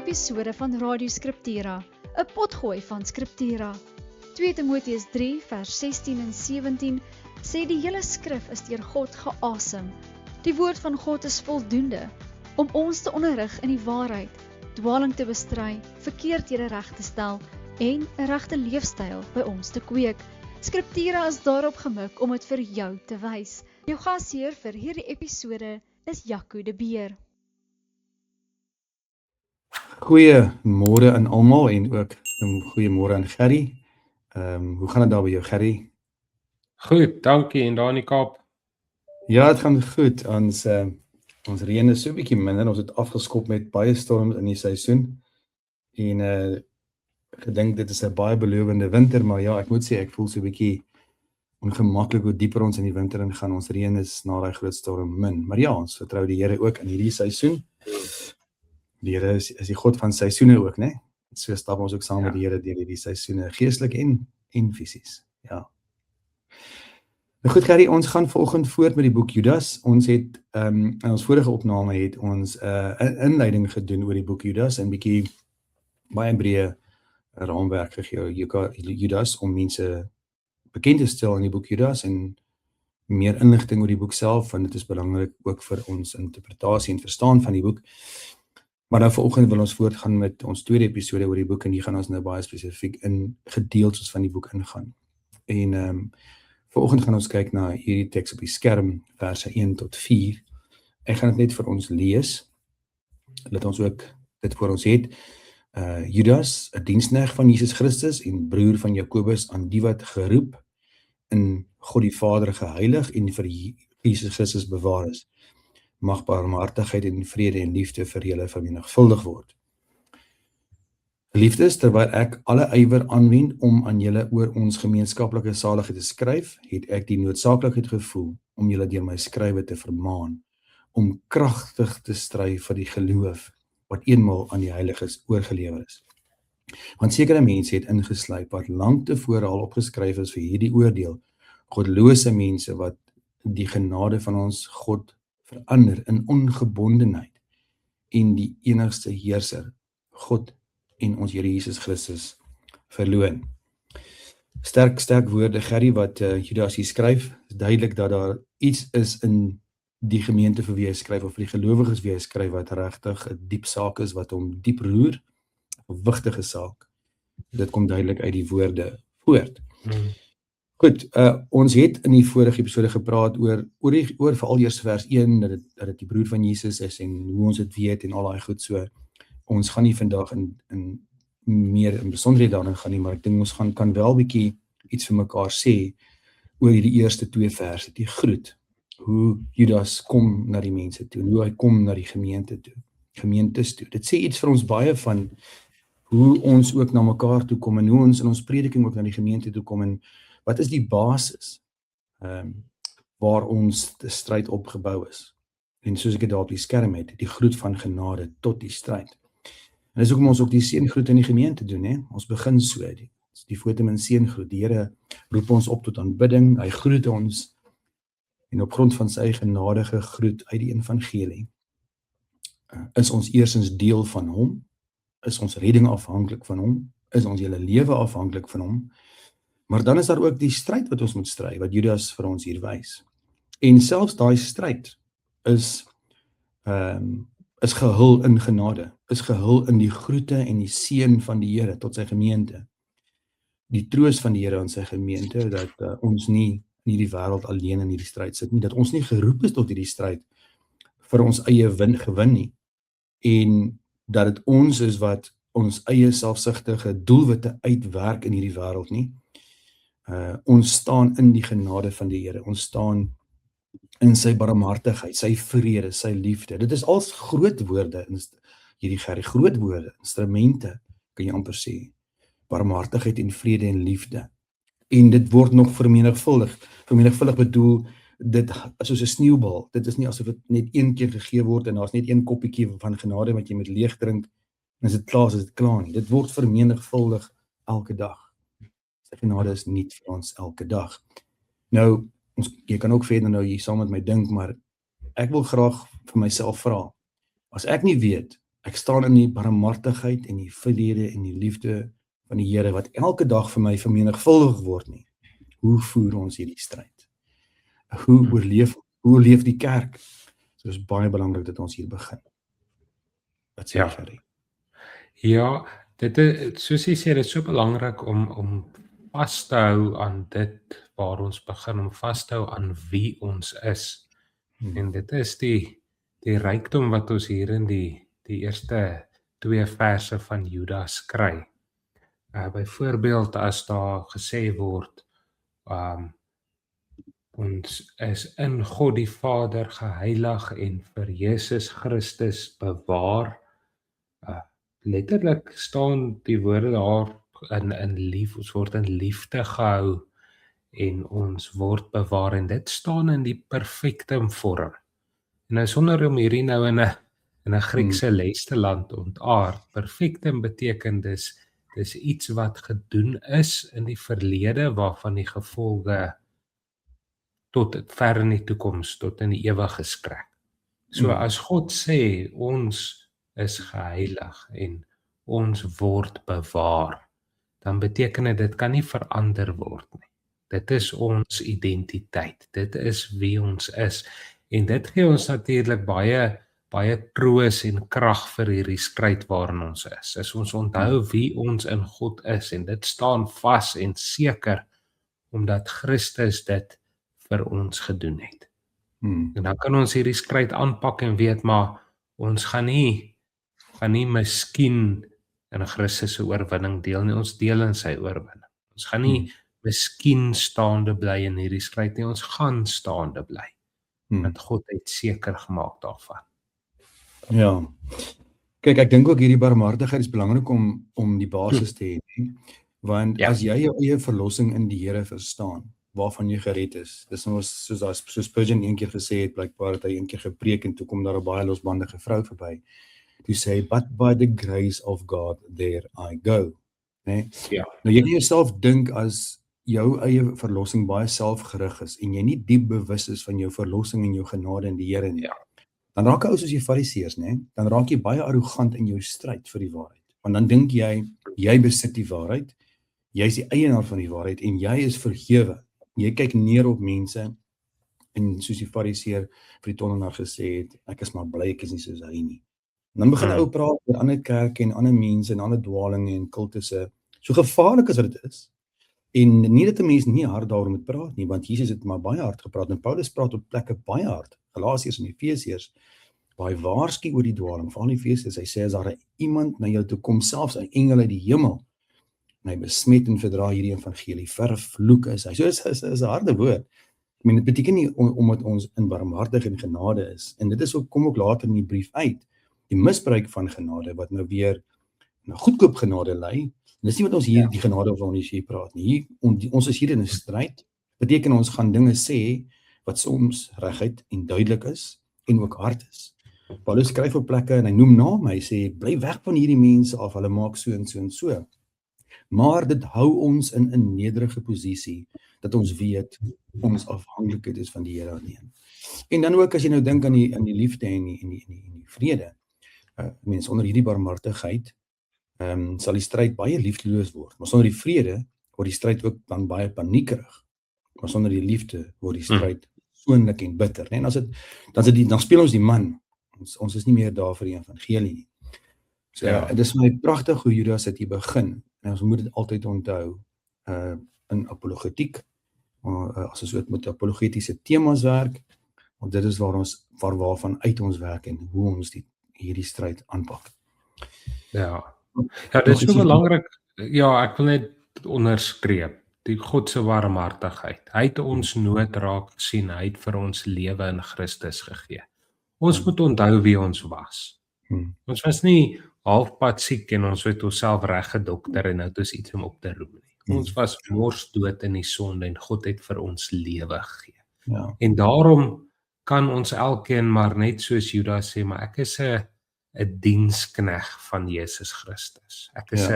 episode van Radio Scriptura, 'n potgooi van Scriptura. 2 Timoteus 3 vers 16 en 17 sê die hele skrif is deur God geasem. Die woord van God is voldoende om ons te onderrig in die waarheid, dwaling te bestry, verkeerdhede reg te stel en 'n regte leefstyl by ons te kweek. Scriptura is daarop gemik om dit vir jou te wys. Jou gasheer vir hierdie episode is Jaco de Beer. Goeiemôre aan almal en ook goeiemôre aan Gerry. Hoe gaan dit daar by jou, Gerry? Goed, dankie. En daar in die Kaap? Ja, dit gaan goed. Ons reën is so 'n bietjie minder. Ons het afgeskop met baie storms in die seisoen. En gedink dit is 'n baie belovende winter, maar ja, ek moet sê ek voel so 'n bietjie ongemaklik hoe dieper ons in die winter ingaan. Ons reën is na daai groot storm min. Maar ja, ons vertrou die Here ook in hierdie seisoen. Die Here is die God van seisoene ook, né? So stap ons ook saam met die Here deur hierdie seisoene, geestelik en fisies. Ja. Nou goed, Gerry, ons gaan vanoggend voort met die boek Judas. Ons het in ons vorige opname het ons 'n inleiding gedoen oor die boek Judas en bietjie baie breë raamwerk gegee Judas om mense bekend te stel in die boek Judas en meer inligting oor die boek self, want dit is belangrik ook vir ons interpretasie en verstaan van die boek. Maar nou vanoggend wil ons voortgaan met ons tweede episode oor die boek en hier gaan ons nou baie spesifiek in gedeeltes van die boek ingaan. En vanoggend gaan ons kyk na hierdie teks op die skerm, verse 1 tot 4. Ek gaan dit net vir ons lees, dat ons ook dit voor ons het. Judas, 'n diensknegt van Jesus Christus en broer van Jakobus, aan die wat geroep in God die Vader geheilig en vir Jesus Christus bewaar is. Mag barmhartigheid en vrede en liefde vir julle vermenigvuldig word. Liefdes, terwyl ek alle ywer aanwend om aan julle oor ons gemeenskaplike saligheid te skryf, het ek die noodsaaklikheid gevoel om julle deur my skrywe te vermaan, om kragtig te stry vir die geloof wat eenmaal aan die heiliges oorgelewer is. Want sekere mense het ingesluip wat lank tevore al opgeskryf is vir hierdie oordeel, godlose mense wat die genade van ons God verander in ongebondenheid en die enigste heerser, God en ons Here Jesus Christus verloon. Sterk woorde, Gerry, wat Judas hier skryf. Is duidelik dat daar iets is in die gemeente vir wie hy skryf, of vir die gelowiges wie hy skryf, wat regtig 'n diep saak is, wat hom diep roer, 'n wigtige saak. Dit kom duidelik uit die woorde voort. Goed, ons het in die vorige episode gepraat oor veral eers vers 1, dat dit die broer van Jesus is en hoe ons dit weet en al daai goed. So, ons gaan nie vandag in meer in besonderhede daarin gaan nie, maar ek dink ons kan wel bietjie iets vir mekaar sê oor hierdie eerste 2 verse, die groet, hoe Judas kom na die mense toe, hoe hy kom na die gemeentes toe. Dit sê iets vir ons baie van hoe ons ook na mekaar toe kom en hoe ons in ons prediking ook na die gemeente toe kom en wat is die basis waar ons die stryd opgebou is. En soos ek dit daar op die skerm het, die groet van genade tot die stryd. En dis hoekom ons ook die seëngroet in die gemeente doen, hè? Ons begin so, die Fotemin seëngroet. Die Here roep ons op tot aanbidding, hy groet ons en op grond van sy genadige groet uit die evangelie is ons eerstens deel van hom, is ons redding afhanklik van hom, is ons hele lewe afhanklik van hom, maar dan is daar ook die stryd wat ons moet stry, wat Judas vir ons hier wys. En selfs daai stryd is gehul in genade, is gehul in die groete en die seën van die Here tot sy gemeente. Die troos van die Here aan sy gemeente, dat ons nie in hierdie wêreld alleen in hierdie stryd sit nie, dat ons nie geroep is tot hierdie stryd vir ons eie gewin nie, en dat dit ons is wat ons eie selfsugtige doelwitte uitwerk in hierdie wêreld nie. Ons staan in die genade van die Here, ons staan in sy barmhartigheid, sy vrede, sy liefde. Dit is als groot woorde, hierdie Gerry, groot woorde, instrumente, kan jy amper sê, barmhartigheid en vrede en liefde. En dit word nog vermenigvuldig bedoel, dit soos 'n sneeubal, dit is nie asof dit net een keer gegee word en daar's net een koppietjie van genade wat jy met leeg drink, en as dit klaar is dit klaar nie. Dit word vermenigvuldig elke dag. Sy genade is nie vir ons elke dag. Nou, jy kan ook verder nou hier saam met my dink, maar ek wil graag vir myself vra, as ek nie weet Ek staan in die barmhartigheid en die vrede en die liefde van die Here wat elke dag vir my vermenigvuldig word nie. Hoe voer ons hierdie stryd? Hoe oorleef die kerk? So is baie belangrik dat ons hier begin. Wat sê Ja. Gerrie? Ja, dit is, soos jy sê, dit is so belangrik om vas te hou aan dit waar ons begin, om vas te hou aan wie ons is. En dit is die rykdom wat ons hier in die eerste 2 verse van Judas kry. Byvoorbeeld as daar gesê word, ons is in God die Vader geheilig en vir Jesus Christus bewaar. Letterlik staan die woorde daar in lief, ons word in liefde gehou en ons word bewaar, en dit staan in die perfektum vorm. En nou sonder om hierdie nou in 'n Griekse les te land ontaard, perfektum beteken dis iets wat gedoen is in die verlede waarvan die gevolge tot ver in die toekoms, tot in die ewige strek. So as God sê ons is geheilig en ons word bewaar, dan beteken dit kan nie verander word nie. Dit is ons identiteit, dit is wie ons is, en dit gee ons natuurlik baie troos en krag vir hierdie stryd waarin ons is. As ons onthou wie ons in God is, en dit staan vas en seker omdat Christus dit vir ons gedoen het. En dan kan ons hierdie stryd aanpak en weet, maar ons gaan nie miskien in Christus se oorwinning deel nie, ons deel in sy oorwinning. Ons gaan nie miskien staande bly in hierdie stryd nie, ons gaan staande bly. Want God het seker gemaak daarvan. Ja. Kyk, ek dink ook hierdie barmhartigheid is belangrik om die basis te hê, nie? Want as jy jou eie verlossing in die Here verstaan, waarvan jy gered is, dis soos Spurgeon een keer gesê het, blykbaar het hy een keer gepreek en toe kom daar 'n baie losbandige vrou verby. Toe sê, but by the grace of God, there I go. Nee? Ja. Nou jy kan jouself dink as jou eie verlossing baie selfgerig is en jy nie diep bewus is van jou verlossing en jou genade in die Here nie. Ja. Dan raak jy ou soos die Fariseërs, né? Dan raak jy baie arrogant in jou stryd vir die waarheid. Want dan dink jy besit die waarheid, jy is die eienaar van die waarheid en jy is vergewe. Jy kyk neer op mense en soos die Fariseër vir die tollenaar gesê het, ek is maar bly ek is nie soos hy nie. En dan begin ou praat oor ander kerke en ander mense en ander dwalinge en kultusse, so gevaarlik as wat dit is. En nie dat 'n mens nie hard daaroor moet praat nie, want Jesus het maar baie hard gepraat en Paulus praat op plekke baie hard. Galasiërs en Efesiërs, waar hy waarsku oor die dwaling, veral in Efesiërs, hy sê as daar iemand na jou toe kom, selfs 'n engel uit die hemel, en hy besmet en verdra hierdie evangelie, vervloek is hy. So is 'n harde woord. Ek meen, dit beteken nie omdat ons in barmhartigheid en genade is, en dit is ook, kom ook later in die brief uit, die misbruik van genade, wat nou weer na goedkoop genade lei. Dis nie wat ons hier, die genade waarvan ons hier praat nie. Ons is hier in 'n stryd, beteken ons gaan dinge sê, wat soms reguit en duidelik is, en ook hard is. Paulus skryf op plekke, en hy noem name, hy sê, bly weg van hierdie mense af, hulle maak so en so en so. Maar dit hou ons in 'n nederige posisie, dat ons weet, ons afhanklikheid is van die Here alleen. En dan ook, as jy nou dink aan die liefde en die vrede, mense onder hierdie barmhartigheid, sal die stryd baie liefdeloos word, maar sonder die vrede, word die stryd ook dan baie paniekerig, maar sonder die liefde, word die stryd soonlik en bitter, en dan speel ons die man, ons is nie meer daar vir die evangelie nie. So, dit is my pragtig hoe Judas het hier begin, en ons moet dit altyd onthou, in apologetiek, as ons met apologetiese temas werk, want dit is waarvan uit ons werk, en hoe ons hierdie stryd aanpak. Ja, dit is so belangrik, ek wil net onderstreep, die God se barmhartigheid, hy het ons nood raak gesien, hy het vir ons lewe in Christus gegee. Ons moet onthou wie ons was. Ons was nie halfpad siek en ons het onsself reggedokter en nou het ons iets om op te roem nie. Ons was morsdood in die sonde en God het vir ons lewe gegee. Ja. En daarom kan ons elkeen maar net soos Judas sê, maar ek is 'n diensknegt van Jesus Christus. Ek is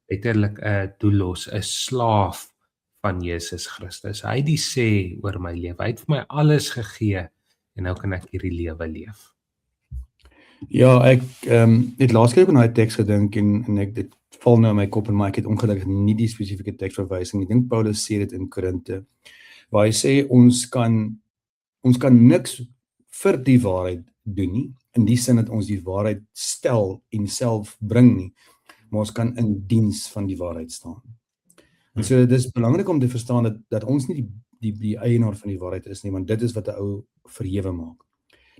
letterlik 'n doulos, 'n slaaf van Jesus Christus. Hy het die sê oor my lewe. Hy het vir my alles gegee en nou kan ek hierdie lewe leef. Ja, ek het laas keer ook aan daai teks gedink en ek dit val nou in my kop en maar ek het ongelukkig nie die spesifieke teksverwysing. Ek dink Paulus sê dit in Korinte, waar hy sê ons kan niks vir die waarheid doen nie, in die sin dat ons die waarheid stel en self bring nie, maar ons kan in diens van die waarheid staan. En so dis belangrik om te verstaan dat ons nie die eienaar van die waarheid is nie, want dit is wat 'n ou verhewe maak.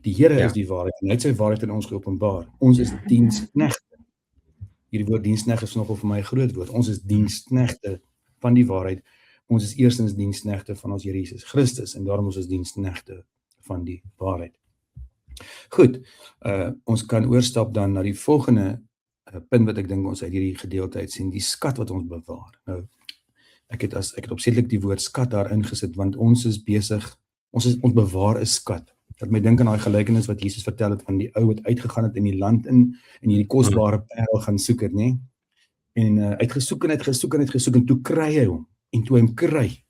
Die Here is die waarheid en hy het sy waarheid in ons geopenbaar. Ons is diensknegte. Hierdie woord diensknegt is nogal vir my 'n groot woord. Ons is diensknegte van die waarheid. Ons is eerstens diensknegte van ons Here Jesus Christus en daarom ons is diensknegte van die waarheid. Goed, ons kan oorstap dan na die volgende punt wat ek dink ons uit hierdie gedeelte uit sien, die skat wat ons bewaar. Nou, ek het opsetlik die woord skat daar ingesit, want ons is besig, ons bewaar 'n skat. Dat my dink aan daai gelykenis wat Jesus vertel het van die ou wat uitgegaan het in die land in en hierdie kosbare parel gaan soek het, nê? En uitgesoek en toe kry hy hom. En toe hy hom kry,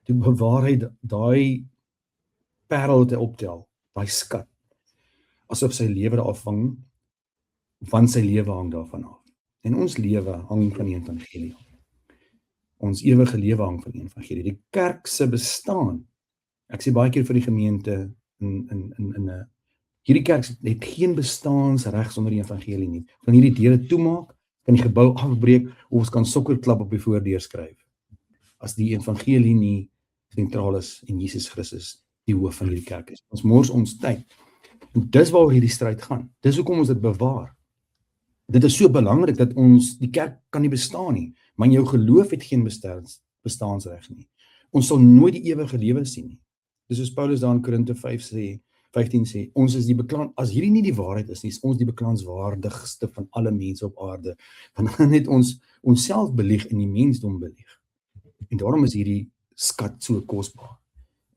toe bewaar hy daai parel wat hy optel, daai skat, asof sy lewe afhang, want sy lewe hang daarvan af. En ons lewe hang van die evangelie af. Ons ewige lewe hang van die evangelie. Die kerk se bestaan. Ek sê baie keer vir die gemeente hierdie kerk het geen bestaansreg sonder die evangelie nie. Van hierdie deure toemaak, kan die gebou afbreek, of ons kan sokkerklap op die voordeur skryf. As die evangelie nie sentraal is en Jesus Christus die hoof van hierdie kerk is. Ons mors ons tyd. En dis waaroor hierdie stryd gaan. Dis hoekom ons dit bewaar. Dit is so belangrik dat die kerk kan nie bestaan nie, maar jou geloof het geen bestaansreg nie. Ons sal nooit die ewige lewe sien nie. Dis soos Paulus daar in Korinte 15 sê, ons is as hierdie nie die waarheid is nie, is ons die beklaanswaardigste van alle mense op aarde, want dan het ons onsself belieg en die mensdom belieg. En daarom is hierdie skat so kosbaar.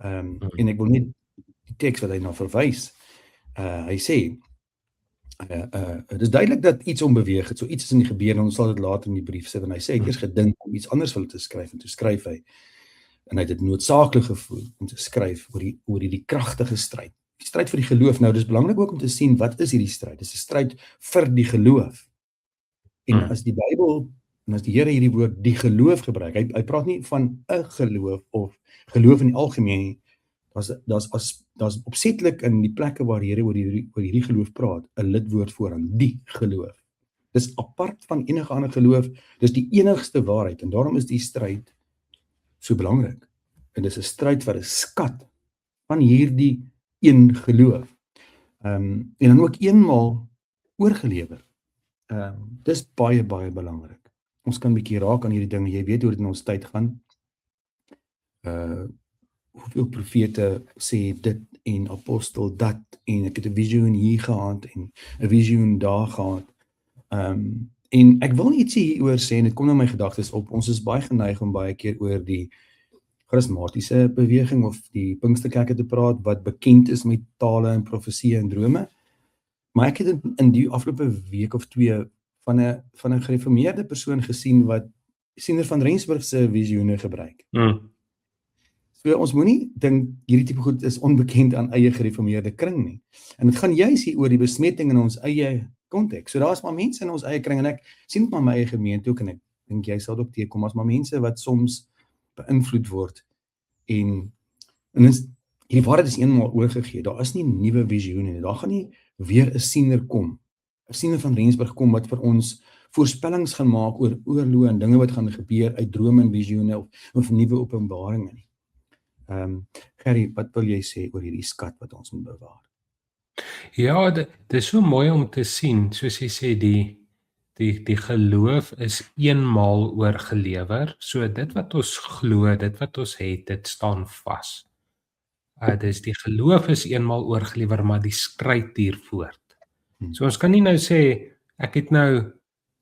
En ek wil net die teks wat hy na verwys, hy sê, het is duidelik dat iets onbeweeg het, so iets is in die gebeur, en ons sal dit later in die brief sê, want hy sê, ek het eers gedink om iets anders vir hulle te skryf, en toe skryf hy, en hy het dit noodsaaklik gevoel om te skryf oor die kragtige stryd. Die stryd vir die geloof. Nou, dis belangrik ook om te sien, wat is hierdie stryd? Dis 'n stryd vir die geloof. En as die Bybel, en as die Here hierdie woord die geloof gebruik, hy praat nie van 'n geloof of geloof in die algemeen nie. Daar's opsetlik in die plekke waar die Here oor hierdie geloof praat, 'n lidwoord vooraan, die geloof. Dis apart van enige ander geloof, dis die enigste waarheid, en daarom is die stryd so belangrik. En dis 'n stryd vir 'n skat van hierdie een geloof. En dan ook eenmaal oorgelewer. Dis baie, baie belangrik. Ons kan 'n bietjie raak aan hierdie dinge. Jy weet hoe dit in ons tyd gaan. Hoeveel profete sê dit en apostel dat, en ek het 'n visioen hier gehad en 'n visioen daar gehad. En ek wil nie iets hieroor sê, en dit kom na my gedagtes op, ons is baie geneig om baie keer oor die charismatiese beweging of die Pinksterkerke te praat, wat bekend is met tale en profesie en drome. Maar ek het in die afgelope week of 2 van 'n gereformeerde persoon gesien wat Siener van Rensburg se visioene gebruik. So ons moenie dink hierdie tipe goed is onbekend aan eie gereformeerde kring nie. En dit gaan juis hier oor die besmetting in ons eie konteks. So daar's maar mense in ons eie kring, en ek sien dit maar my eie gemeente ook, en ek dink jy sal ook teekom, as maar mense wat soms beïnvloed word, en hierdie waarheid is eenmaal oorgegee, daar is nie nuwe visioene nie, daar gaan nie weer 'n siener kom, 'n siener van Rensburg kom, wat vir ons voorspellings gaan maak oor oorloë en dinge wat gaan gebeur uit drome en visioene, of nuwe openbaringe nie. Gerry, wat wil jy sê oor hierdie skat wat ons moet bewaar? Ja, dit is so mooi om te sien, soos jy sê, die geloof is eenmaal oorgelewer, so dit wat ons glo, dit wat ons het, dit staan vas. Dis die geloof is eenmaal oorgelewer, maar die stryd duur voort. So ons kan nie nou sê, ek het nou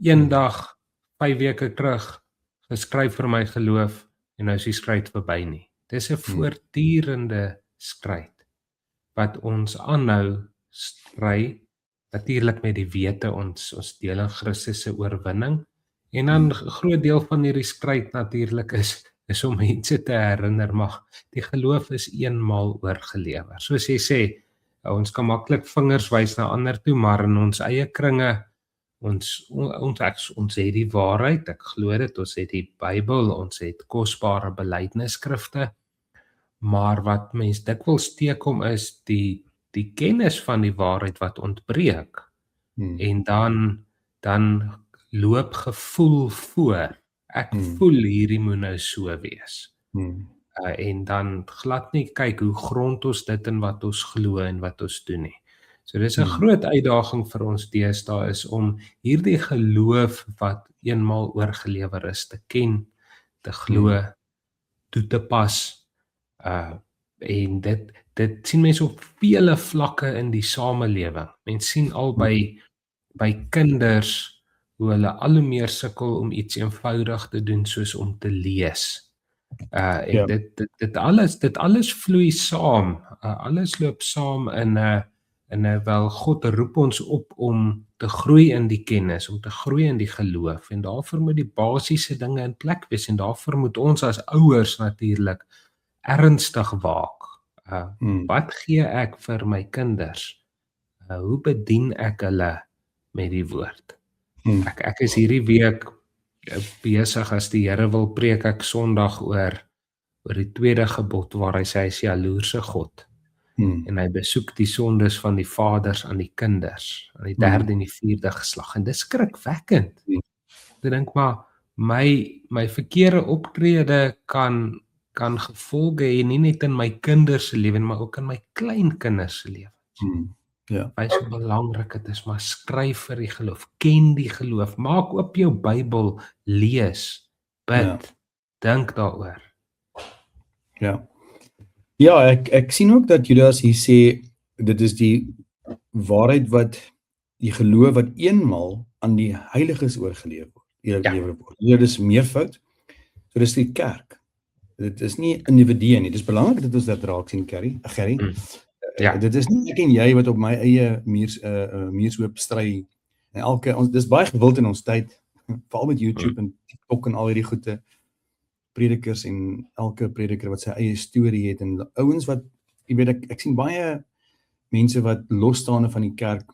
eendag 5 weke terug geskryf vir my geloof, en nou is die stryd verby nie. Dis 'n voortdurende stryd, wat ons aanhou stry, natuurlik met die wete ons deel in Christus se oorwinning, en dan 'n groot deel van hierdie stryd natuurlik is om mense te herinner, maar die geloof is eenmaal oorgelewer. Soos jy sê, Ons kan maklik vingers wys na ander toe, maar in ons eie kringe, ons het die waarheid, ek glo dit, ons het die Bybel, ons het kosbare belydenisskrifte, maar wat mens dikwels teekom is die kennis van die waarheid wat ontbreek, en dan loop gevoel voor. Ek voel hierdie moet nou so wees. En dan glad nie kyk hoe grond ons dit in wat ons glo en wat ons doen nie. So dis 'n groot uitdaging vir ons deesdae is om hierdie geloof wat eenmaal oorgelewer is te ken, te glo, toe te pas. En dit sien mense op vele vlakke in die samelewing. Mense sien al by kinders hoe hulle al hoe meer sukkel om iets eenvoudig te doen soos om te lees. En dit alles vloei saam. Alles loop saam in 'n wel God roep ons op om te groei in die kennis, om te groei in die geloof, en daarvoor moet die basiese dinge in plek wees, en daarvoor moet ons as ouers natuurlik ernstig waak. Wat gee ek vir my kinders? Hoe bedien ek hulle met die woord? Ek is hierdie week besig, as die Here wil, preek ek Sondag oor die tweede gebod waar hy sê hy is jaloerse God. En hy besoek die sondes van die vaders aan die kinders, aan die derde en die vierde geslag. En dis skrikwekkend. Ek dink maar, my verkeerde optrede kan gevolge hê, nie net in my kinders se lewe, maar ook in my kleinkinders se lewens. Wys hoe belangrik dit is, maar skryf vir die geloof, ken die geloof, maak oop jou Bybel, lees, bid, dink daaroor. Ja, ek sien ook dat Judas hier sê, dit is die waarheid wat, die geloof wat eenmal aan die heiliges oorgelewer word. Dit is meervoud, so dis die kerk. Dit is nie individue nie, dit is belangrik dat ons dit raak sien, Gerry. Dit is nie ek en jy wat op my eie muurshoop stry, en dis baie gewild in ons tyd, veral met YouTube en TikTok en al hierdie goede, predikers en elke prediker wat sy eie storie het, en ouens wat, jy weet, ek sien baie mense wat losstaande van die kerk,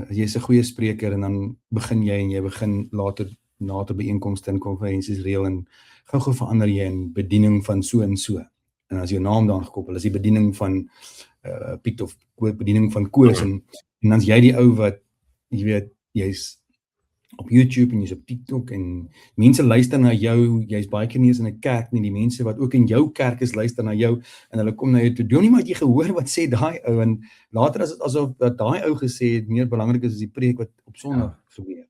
jy is 'n goeie spreker, en dan begin later na te byeenkomste en konferensies reël, en gou verander jy in bediening van so en so, en as jou naam dan gekoppel, is die bediening van Piet of bediening van Koos, en dan is jy die ou wat, jy weet, jy's op YouTube en jy's op TikTok, en mense luister na jou, jy's baie keer nie eens in 'n kerk nie, die mense wat ook in jou kerk is, luister na jou, en hulle kom na jou toe, doen nie maar jy gehoor wat sê daai ou, en later is dit asof dat daai ou gesê het, meer belangrik is as die preek wat op Sondag gebeur.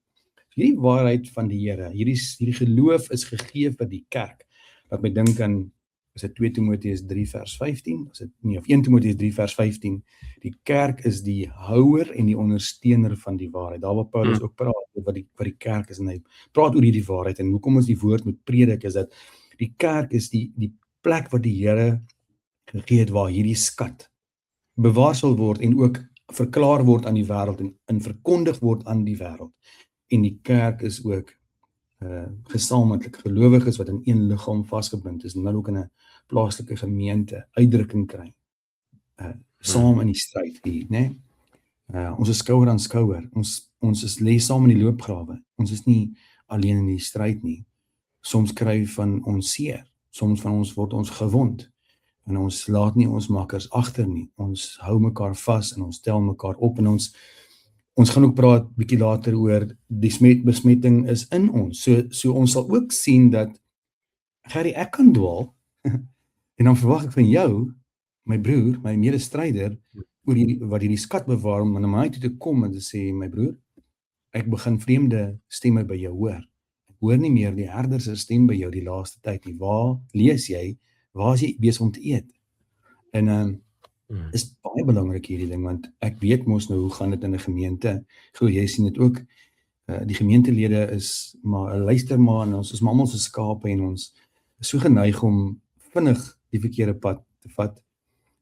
Hierdie waarheid van die Here, hierdie geloof is gegee vir die kerk, wat my dink aan, is dit 2 Timoteus 3 vers 15, of 1 Timoteus 3 vers 15, die kerk is die houer en die ondersteuner van die waarheid. Daar waar Paulus ook praat wat die kerk is, en hy praat oor hierdie waarheid, en hoekom ons die woord moet predik, is dat die kerk is die plek wat die Here gegee het, waar hierdie skat bewaar sal word, en ook verklaar word aan die wêreld, en verkondig word aan die wêreld. En die kerk is ook gesamentlik gelowiges wat in een liggaam vasgebind is, en dan ook in 'n plaaslike gemeente uitdrukking kry, saam in die stryd hier, né? Ons is skouer aan skouer, ons is lê saam in die loopgrawe, ons is nie alleen in die stryd nie. Soms kry van ons seer, soms van ons word ons gewond, en ons laat nie ons makkers agter nie, ons hou mekaar vas, en ons tel mekaar op, en ons gaan ook praat bietjie later oor die besmetting is in ons, so ons sal ook sien dat, Gerry, ek kan dwaal, en dan verwag ek van jou, my broer, my medestryder, wat hierdie skat bewaar, om na my toe te kom en te sê, my broer, ek begin vreemde stemme by jou hoor, ek hoor nie meer die herder se stem by jou die laaste tyd nie, waar lees jy, waar is jy besig om te eet, en is baie belangrik hierdie ding, want ek weet mos nou hoe gaan dit in 'n gemeente, jy sien dit ook, die gemeentelede is maar, luister maar, en ons is maar almal so skape, en ons is so geneig om vinnig die verkeerde pad te vat,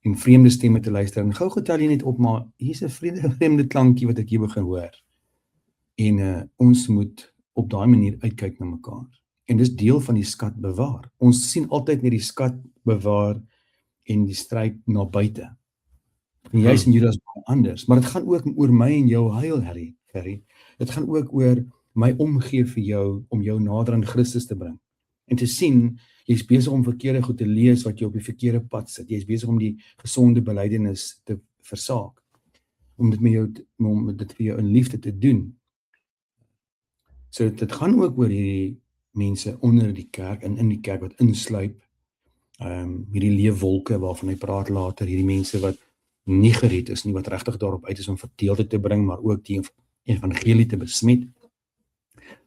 en vreemde stemme te luister, en gou tel jy net op, maar hier's 'n vreemde klankie wat ek hier begin hoor, en ons moet op daai manier uitkyk na mekaar, en dis deel van die skat bewaar. Ons sien altyd net die skat bewaar, en die stryd na buite. En jy en Judas baie anders, maar dit gaan ook oor my en jou heil, Harry. Dit gaan ook oor my omgee vir jou, om jou nader aan Christus te bring. En te sien, jy's besig om verkeerde goed te lees wat jou op die verkeerde pad sit. Jy's besig om die gesonde belydenis te versaak. Om dit vir jou in liefde te doen. So dit gaan ook oor hierdie mense onder die kerk en in die kerk wat insluip, hierdie leefwolke waarvan hy praat later, hierdie mense wat nie gered is nie, wat regtig daarop uit is om verdeeldheid te bring, maar ook die evangelie te besmet.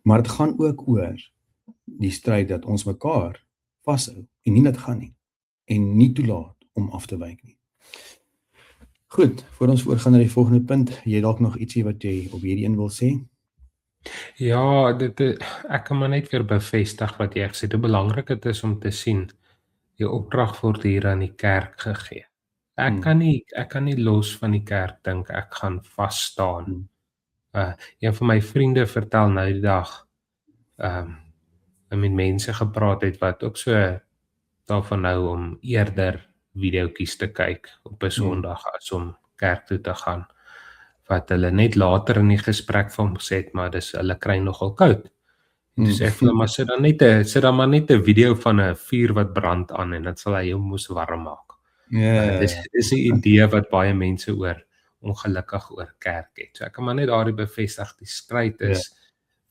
Maar dit gaan ook oor die stryd dat ons mekaar vashou en nie dit gaan nie, en nie toelaat om af te wyk nie. Goed, voor ons voorgaan na die volgende punt, jy dalk nog ietsie wat jy op hierdie een wil sê? Ja, ek kan maar net weer bevestig wat jy gesê het, hoe belangrik dit is om te sien, die opdrag word hier aan die kerk gegee. Ek kan nie los van die kerk dink, ek gaan vas staan. Een van my vriende vertel nou die dag, met mense gepraat het wat ook so daarvan nou om eerder videoetjies te kyk op 'n Sondag as om kerk toe te gaan. Wat hulle net later in die gesprek van hom gesê het, maar hulle kry nogal koud. Dus ek vir hulle, sit dan maar net 'n video van 'n vuur wat brand aan en dit sal hy jou moes warm maak. Dis 'n idee wat baie mense ongelukkig oor kerk het. So ek kan maar net daardie bevestig, die stryd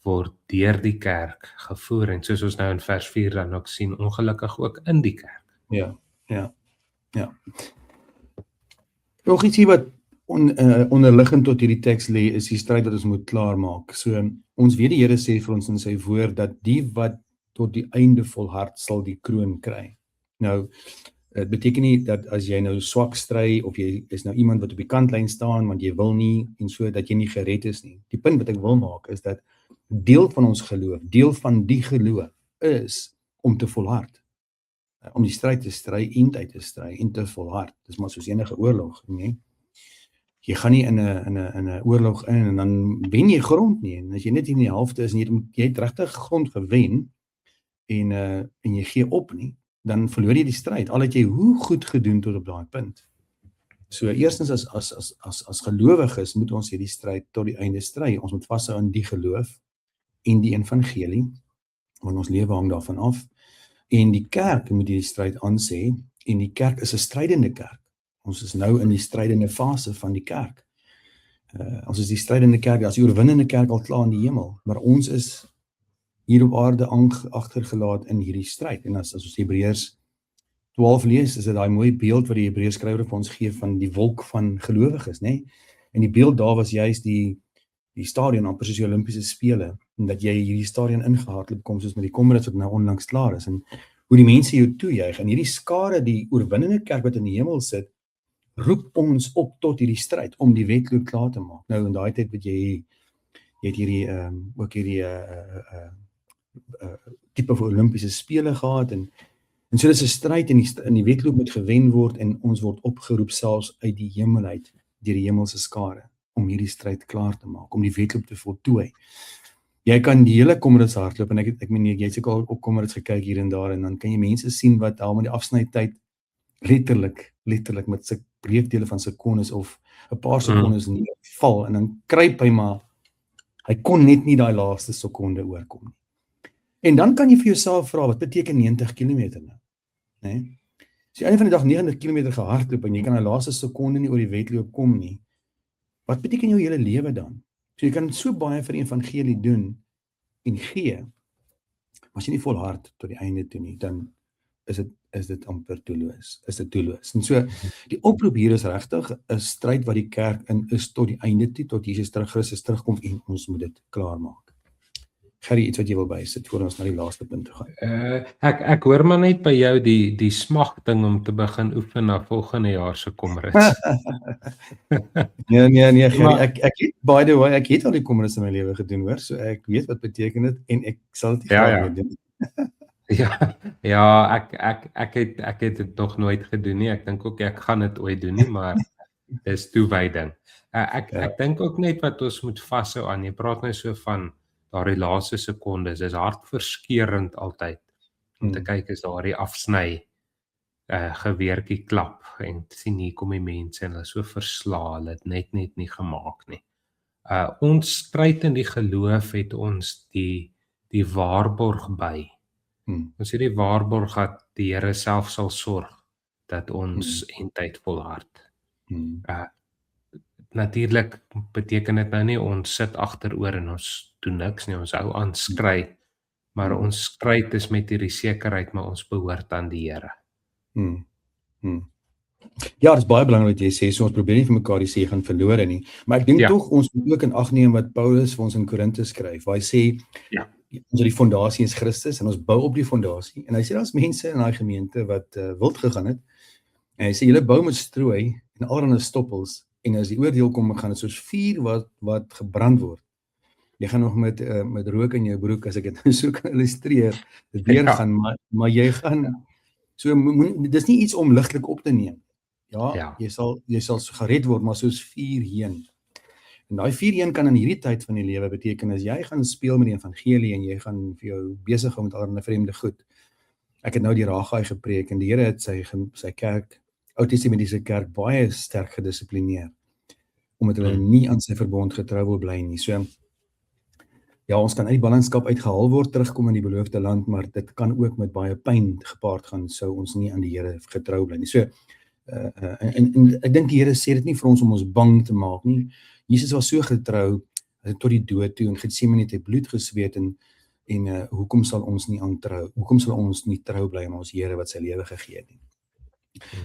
word deur die kerk gevoer, en soos ons nou in vers 4 dan ook sien, ongelukkig ook in die kerk. Ja. Nog ietsie wat onderliggend tot hierdie teks lê, is die stryd wat ons moet klaarmaak. So, ons weet die Here sê vir ons in sy woord, dat die wat tot die einde volhard sal die kroon kry. Nou, dit beteken nie dat as jy nou swak stry, of jy is nou iemand wat op die kantlyn staan, want jy wil nie, en so, dat jy nie gered is nie. Die punt wat ek wil maak, is dat deel van ons geloof, deel van die geloof, is om te volhard. Om die stryd te stry, eindheid te stry, en te volhard. Dis maar soos enige oorlog, nie? Jy gaan nie in 'n oorlog in, en dan wen jy grond nie, en as jy net in die helfte is, en jy het regtig grond gewen, en jy gee op nie, dan verloor jy die stryd, al het jy hoe goed gedoen tot op daai punt. So eerstens as gelowiges moet ons hierdie stryd tot die einde stry. Ons moet vashou aan die geloof en die evangelie, want ons lewe hang daarvan af. En die kerk moet hierdie stryd aansê, en die kerk is 'n strydende kerk. Ons is nou in die strydende fase van die kerk. Ons is die strydende kerk, as die oorwinnende kerk al klaar in die hemel, maar ons is hier op aarde agtergelaat in hierdie stryd. En as ons Hebreërs 12 lees, is dit daai mooi beeld wat die Hebreërs skrywer vir ons gee van die wolk van gelowiges, né? En die beeld daar was juist die stadion, amper soos die Olimpiese spele, en dat jy hierdie stadion ingehardloop kom, soos met die Comrades wat nou onlangs klaar is, en hoe die mense jou toejuig, en hierdie skare, die oorwinnende kerk wat in die hemel sit, roep ons op tot hierdie stryd, om die wedloop klaar te maak. Nou in daai tyd wat jy het hierdie, ook hierdie tipe van Olimpiese spele gehad, en so dis 'n stryd, en die wedloop moet gewen word, en ons word opgeroep selfs uit die hemel uit, deur die hemelse skare, om hierdie stryd klaar te maak, om die wedloop te voltooi. Jy kan die hele Comrades hardloop, en ek meen, jy het seker al op Comrades gekyk hier en daar, en dan kan jy mense sien wat al met die afsnytyd letterlik met sy breekdele van sekondes of 'n paar sekondes neerval, en dan kruip hy maar, hy kon net nie daai laaste sekonde oorkom nie. En dan kan jy vir jouself vra, wat beteken 90 km nou? Nee? As jy einde van die dag 90 km gehardloop, en jy kan die laaste sekonde nie oor die wedloop kom nie, wat beteken jou hele lewe dan? So jy kan so baie vir die evangelie doen, en gee, maar as jy nie volhard tot die einde toe nie, dan is dit amper toeloos, En so, die oproep hier is regtig 'n stryd wat die kerk in is tot die einde toe, tot Jesus Christus terugkom, en ons moet dit klaar maak. Gerrie, iets wat jy wil bysit, voor ons na die laaste punt te gaan? Ek hoor maar net by jou die smagting om te begin oefen na volgende jaar se Comrades. Nee, Gerrie, ek het, by the way, ek het al die Comrades in my lewe gedoen, hoor, so ek weet wat beteken dit, en ek sal dit graag doen. Ek het dit nog nooit gedoen nie. Ek dink ook ek gaan dit ooit doen nie, maar dis toewyding. Ek dink ook net wat ons moet vashou aan. Jy praat nou so van daardie laaste sekondes. Dis hartverskeurend altyd om te kyk as daardie afsny geweertjie klap en sien hier kom die mense en hulle is so versla, hulle het net nie gemaak nie. Ons stryd in die geloof het ons die waarborg by. Ons het die waarborg dat die Here self sal sorg dat ons eindtyd volhard. Natuurlik beteken dit nou nie ons sit agteroor en ons doen niks nie, ons hou aan skry, maar ons stryd is met hierdie sekerheid, maar ons behoort aan die Here. Ja, dit is baie belangrik wat jy sê, so ons probeer nie vir mekaar die sê gaan verloor nie, maar ek dink tog ons moet ook in ag neem wat Paulus vir ons in Korinte skryf, waar hy sê, ons die fondasie is Christus en ons bou op die fondasie, en hy sê daar's mense in daai gemeente wat wild gegaan het, en hy sê julle bou met strooi en allerlei stoppels, en as die oordeel kom, gaan dit soos vuur wat gebrand word. Jy gaan nog met rook in jou broek, as ek dit nou so kan illustreer, dit deurgaan, maar jy gaan, so dis nie iets om ligtelik op te neem. Jy sal gered word, maar soos vuur heen. En daai vuur heen kan in hierdie tyd van die lewe beteken, as jy gaan speel met die evangelie, en jy gaan vir jou besig hou met allerlei vreemde goed. Ek het nou die Ragai gepreek, en die Here het sy kerk, Oud-testamentiese kerk, baie sterk gedissiplineer, omdat hulle nie aan sy verbond getrou wil bly nie. So, ja, ons kan uit die ballingskap uitgehaal word, terugkom in die beloofde land, maar dit kan ook met baie pyn gepaard gaan, sou ons nie aan die Here getrou bly nie. So, en ek dink die Here sê dit nie vir ons om ons bang te maak nie. Jesus was so getrou, tot die dood toe, en Getsemane het hy bloed gesweet, en hoekom sal ons nie aantrou, hoekom sal ons nie trou bly aan ons Here wat sy lewe gegee het nie?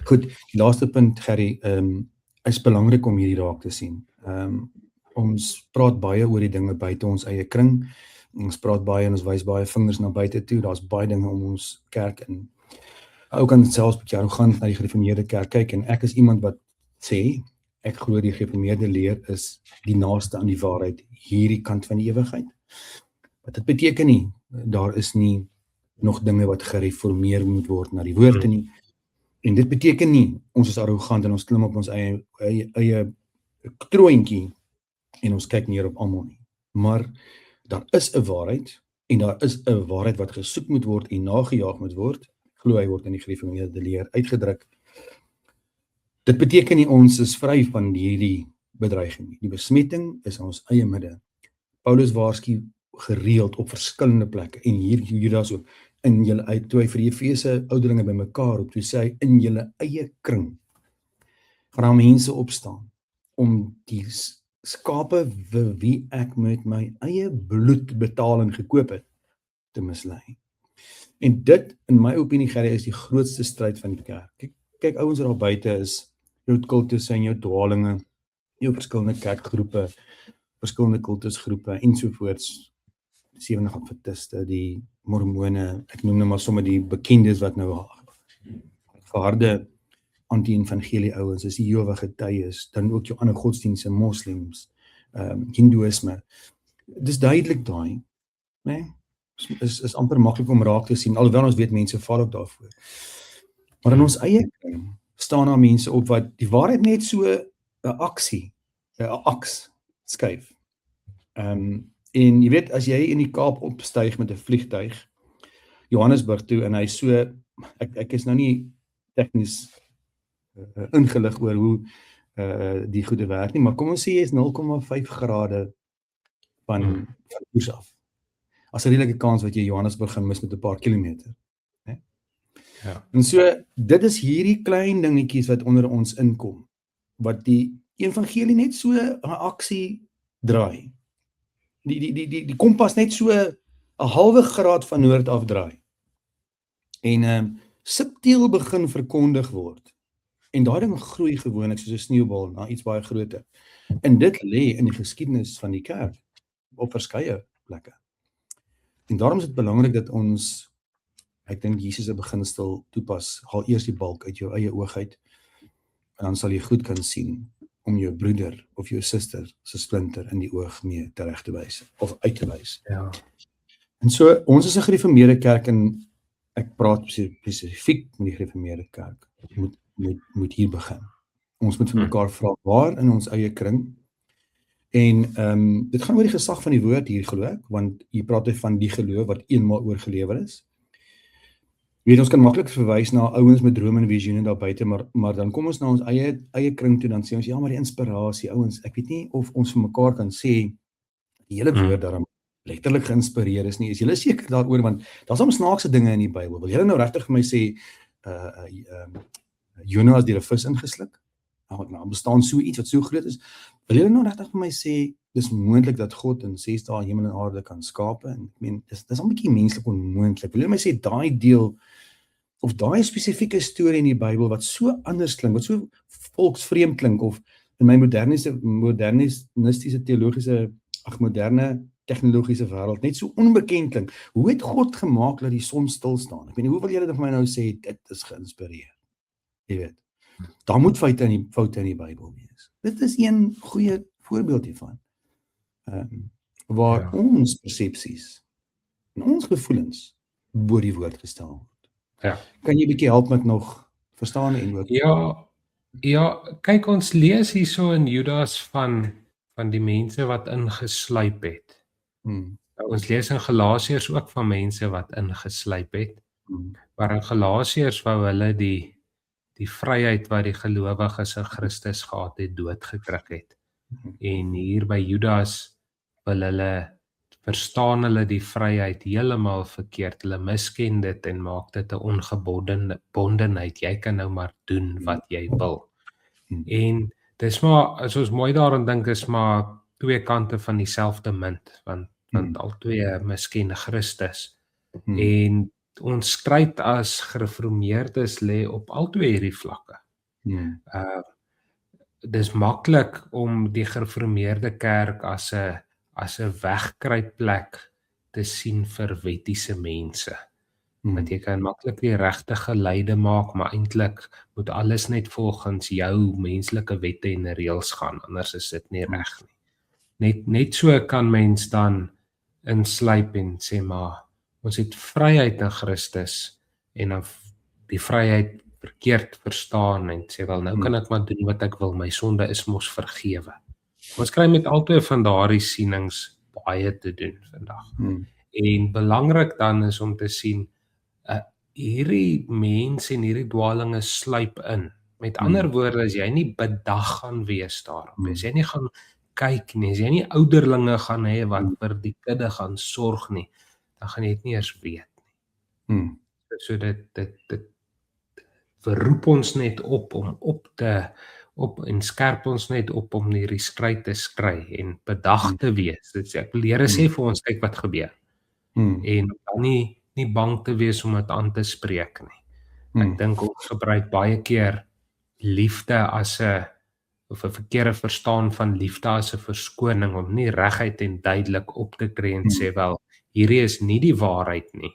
Goed, die laaste punt, Gerry, is belangrik om hierdie raak te sien. Ons praat baie oor die dinge buite ons eie kring, ons praat baie en ons wys baie vingers na buite toe, daar's baie dinge om ons kerk in. Ou kan selfs bietjie arrogant na die gereformeerde kerk kyk, en ek is iemand wat sê, ek glo die gereformeerde leer is die naaste aan die waarheid, hierdie kant van die ewigheid. Wat dit beteken nie, daar is nie nog dinge wat gereformeer moet word na die woorde nie, en dit beteken nie, ons is arrogant en ons klim op ons eie troontjie en ons kyk neer op almal nie. Maar daar is 'n waarheid, en daar is 'n waarheid wat gesoek moet word en nagejaag moet word. Glo hy word in die gereformeerde leer uitgedruk. Dit beteken nie ons is vry van hierdie bedreiging nie. Die besmetting is in ons eie midde. Paulus waarsku gereeld op verskillende plekke, en hier Judas ook, in julle uit, toe hy vir die Efese ouderlinge bymekaar roep, toe sê hy, in julle eie kring, gaan daar mense opstaan, om die skape vir wie ek met my eie bloed betaal en gekoop het, te mislei. En dit, in my opinie, Gerry, is die grootste stryd van die kerk. Kyk ouens daar buite is jou kultusse en jou dwalinge, jou verskillende kerkgroepe, verskillende kultusgroepe ensovoorts, 70 adventiste, die mormone, ek noem nou maar sommer die bekendes wat nou harde anti-evangelie ouens is, die Jehovah getuies, dan ook jou ander godsdienste, moslims, hindoeïsme. Dis duidelik daai, né? Is amper maklik om raak te sien, alhoewel ons weet mense val ook daarvoor. Maar in ons eie kring staan daar mense op wat die waarheid net so 'n aks skuif. En jy weet, as jy in die Kaap opstyg met 'n vliegtuig, Johannesburg toe, en hy so, ek is nou nie tegnies ingelig oor hoe die goede werk nie, maar kom ons sê jy is 0,5 grade van koers af. As 'n redelike kans wat jy Johannesburg gaan mis met 'n paar kilometer. Nee? Ja. En so, dit is hierdie klein dingetjies wat onder ons inkom, wat die evangelie net so 'n aksie draai. Die kompas net so 'n halwe graad van noord afdraai. En subtiel begin verkondig word. En daai ding groei gewoonlik soos 'n sneeubal na iets baie groter. En dit lê in die geskiedenis van die kerk op verskeie plekke. En daarom is dit belangrik dat ons, ek dink Jesus se beginsel toepas, haal eers die balk uit jou eie oog uit, en dan sal jy goed kan sien om jou broeder of jou suster se splinter in die oog mee tereg te wys of uit te wys. Ja. En so, ons is 'n gereformeerde kerk, en ek praat spesifiek met die gereformeerde kerk, moet hier begin. Ons moet vir mekaar vra, waar in ons eie kring, en dit gaan oor die gesag van die woord hier, glo ek, want hier praat hy van die geloof wat eenmaal oorgelewer is. Weet, ons kan maklik verwys na ouens met drome en visioene daar buite, maar dan kom ons na ons eie kring toe, dan sê ons, ja, maar die inspirasie, ouens, ek weet nie of ons vir mekaar kan sê, die hele woord daarom letterlik geïnspireer is nie. Is julle seker daaroor, want daar's soms snaakse dinge in die Bybel. Wil julle nou regtig vir my sê, Jonas deur 'n vis ingesluk? Nou bestaan so iets wat so groot is. Wil julle nou regtig vir my sê, dis moontlik dat God in 6 dae hemel en aarde kan skape? En ek meen, dis al 'n bietjie menslik onmoontlik. Wil julle my sê, daai deel, of daai spesifieke storie in die Bybel wat so anders klink, wat so volksvreemd klink, of in my modernistiese teologiese, moderne tegnologiese wêreld net so onbekend klink. Hoe het God gemaak dat die son stil staan? Ek weet nie, hoe wil julle vir my nou sê dit is geïnspireer? Jy weet, daar moet foute in die Bybel wees. Dit is een goeie voorbeeld hiervan. Waar ons persepsies en ons gevoelens bo die woord gestel word. Ja. Kan jy 'n bietjie help met nog verstaan en ook? Ja, kyk, ons lees hierso in Judas van die mense wat ingesluip het. Ons lees in Galasiërs ook van mense wat ingesluip het. Maar in Galasiërs wou hulle die vryheid wat die gelowiges in Christus gehad het, doodgedruk het. En hier by Judas verstaan hulle die vryheid heeltemal verkeerd. Hulle misken dit en maak dit 'n ongebondenheid. Jy kan nou maar doen wat jy wil. En dis maar, as ons mooi daaraan dink, is maar twee kante van dieselfde munt, want albei misken Christus. En ons stryd as gereformeerdes lê op albei hierdie vlakke. Dis maklik om die gereformeerde kerk as 'n wegkruipplek te sien vir wettiese mense. Want jy kan maklik die regte geleide maak, maar eintlik moet alles net volgens jou menslike wette en reëls gaan, anders is dit nie reg nie. Net so kan mens dan insluip en sê, maar ons het vryheid in Christus, en dan die vryheid verkeerd verstaan en sê, wel, nou kan ek maar doen wat ek wil, my sonde is mos vergewe. Ons kry met altyd van daardie sienings baie te doen vandag. En belangrik dan is om te sien, hierdie mense en hierdie dwalinge sluip in. Met ander woorde, as jy nie bedag gaan wees daarop, as jy nie gaan kyk nie, as jy nie ouderlinge gaan hê wat vir die kudde gaan sorg nie, dan gaan jy dit nie eers weet nie. So dit verroep ons net op om en skerp ons net op om hierdie stryd te stry en bedag te wees. Ek wil Here sê vir ons, kyk wat gebeur. En dan nie bang te wees om dit aan te spreek nie. Ek dink ons gebruik baie keer liefde as 'n verkeerde verstaan van liefde as 'n verskoning om nie reguit en duidelik op te tree en sê, wel, hierdie is nie die waarheid nie.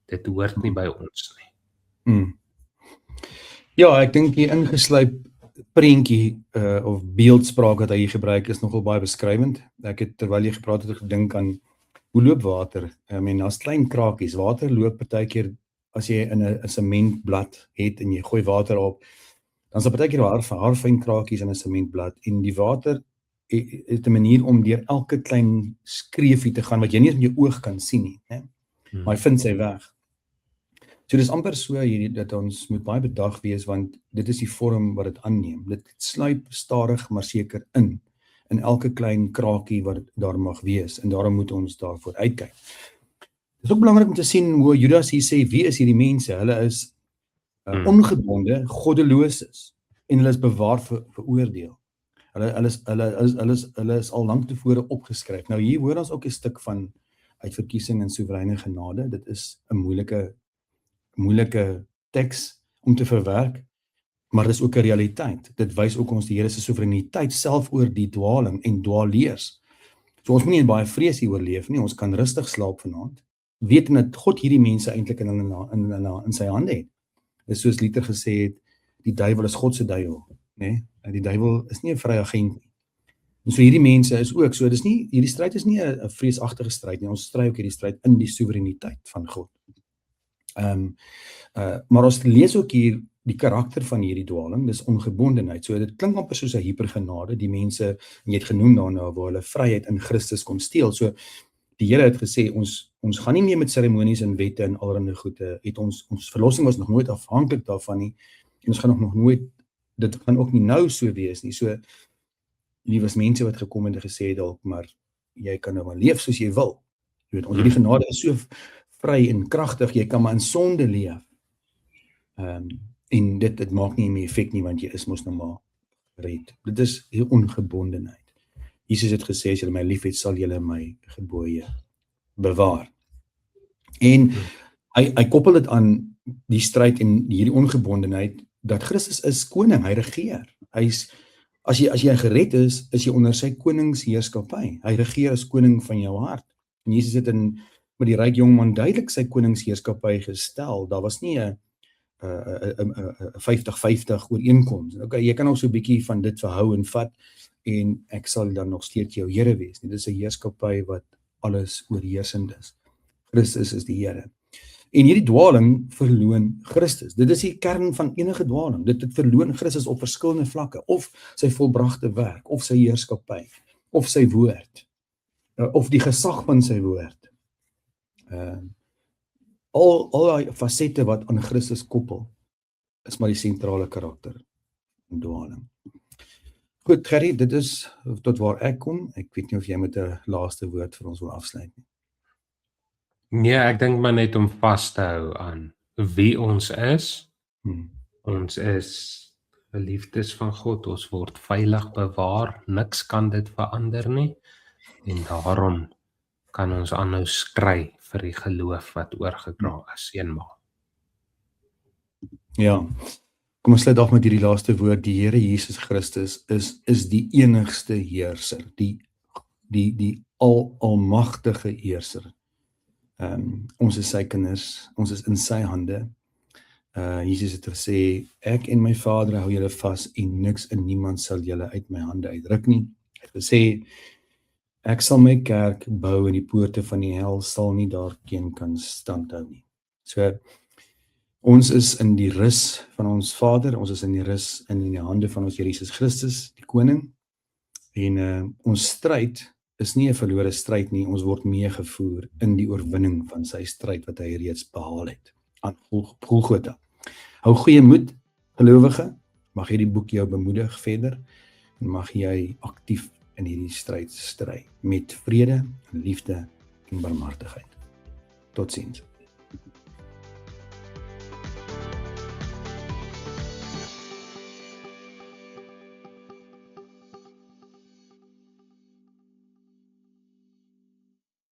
Dit hoort nie by ons nie. Ja, ek dink die ingesluip prentjie of beeldspraak wat hy gebruik is nogal baie beskrywend. Ek het, terwyl jy gepraat het, gedink aan hoe loop water. I mean, daar's klein krakies. Water loop partykeer, as jy in 'n sementblad het en jy gooi water op, dan is daar partykeer haarfyn krakies in 'n sementblad, en die water het 'n manier om deur elke klein skreefie te gaan wat jy nie eens met jou oog kan sien nie, né? Maar hy vind sy weg. So dis amper so hierdie dat ons moet baie bedag wees, want dit is die vorm wat dit aanneem. Dit sluip stadig maar seker in elke klein krakie wat daar mag wees, en daarom moet ons daarvoor uitkyk. Dit is ook belangrik om te sien hoe Judas hier sê, wie is hierdie mense? Hulle is ongebonde, goddeloses, en hulle is bewaar vir oordeel. Hulle is al lank tevore opgeskryf. Nou hier hoor ons ook 'n stuk van uitverkiesing en soewereine genade. Dit is 'n moeilike teks om te verwerk, maar dis ook 'n realiteit. Dit wys ook ons die Here se soewereiniteit self oor die dwaling en dwaaleers. So ons moet nie baie vrees hier oorleef nie, ons kan rustig slaap vanaand, weet dat God hierdie mense eintlik in sy hande het. Dis soos Luther gesê het, die duiwel is God se duiwel, né? Die duiwel is nie 'n vrye agent nie. En so hierdie mense is ook so, hierdie stryd is nie 'n vreesagtige stryd nie, ons stry ook hierdie stryd in die soewereiniteit van God. Maar ons lees ook hier die karakter van hierdie dwaling, dis ongebondenheid. So dit klink amper soos 'n hypergenade, die mense, en jy het genoem daarna, waar hulle vryheid in Christus kom steel. So Die Here het gesê, ons gaan nie meer met seremonies en wette en allerlei goede, ons verlossing was nog nooit afhanklik daarvan nie, en ons gaan nog nooit, dit gaan ook nie nou so wees nie, so, die was mense wat gekom en gesê dalk, maar jy kan nou maar leef soos jy wil, jy weet, ons die genade is so vry en kragtig, jy kan maar in sonde leef, en dit maak nie meer effek nie, want jy is mos nou maar gered, dit is heel ongebondenheid. Jesus het gesê, as julle my lief het, sal julle my gebooie bewaar. En hy koppel dit aan die stryd en hierdie ongebondenheid, dat Christus is koning, hy regeer. As jy gered is jy onder sy koningsheerskappy. Hy regeer as koning van jou hart. En Jesus het met die ryk jongman duidelik sy koningsheerskappy gestel. Daar was nie 'n 50-50 ooreenkoms. Okay, jy kan ook so 'n bietjie van dit verhou en vat, en ek sal dan nog steeds jou Here wees. Dit is 'n heerskappy wat alles oorheersend is. Christus is die Here. En hierdie dwaling verloon Christus. Dit is die kern van enige dwaling. Dit verloon Christus op verskillende vlakke, of sy volbragte werk, of sy heerskappy, of sy woord, of die gesag van sy woord. Al die fasette wat aan Christus koppel, is maar die sentrale karakter in dwaling. Goed, Gerry, dit is tot waar ek kom. Ek weet nie of jy met 'n laaste woord vir ons wil afsluit nie. Nee, ek dink maar net om vas te hou aan wie ons is. Ons is geliefdes van God, ons word veilig bewaar, niks kan dit verander nie, en daarom kan ons aanhou stry vir die geloof wat oorgedra is eenmaal. Ja, kom ons sluit af met hierdie laaste woord. Die Here Jesus Christus is die enigste heerser, die almagtige heerser. Ons is sy kinders, ons is in sy hande. Jesus het gesê, ek en my Vader hou julle vas, en niks en niemand sal julle uit my hande uitruk nie. Hy het gesê, ek sal my kerk bou, en die poorte van die hel sal nie daarteen kan standhou nie. So, ons is in die rus van ons Vader, ons is in die rus in die hande van ons Here Jesus Christus, die koning, en ons stryd is nie 'n verlore stryd nie, ons word meegevoer in die oorwinning van sy stryd wat hy reeds behaal het, aan Golgotha. Hou goeie moed, gelowige, mag hierdie boek jou bemoedig verder, en mag jy aktief in hierdie stryd stry, met vrede, liefde en barmhartigheid. Totsiens.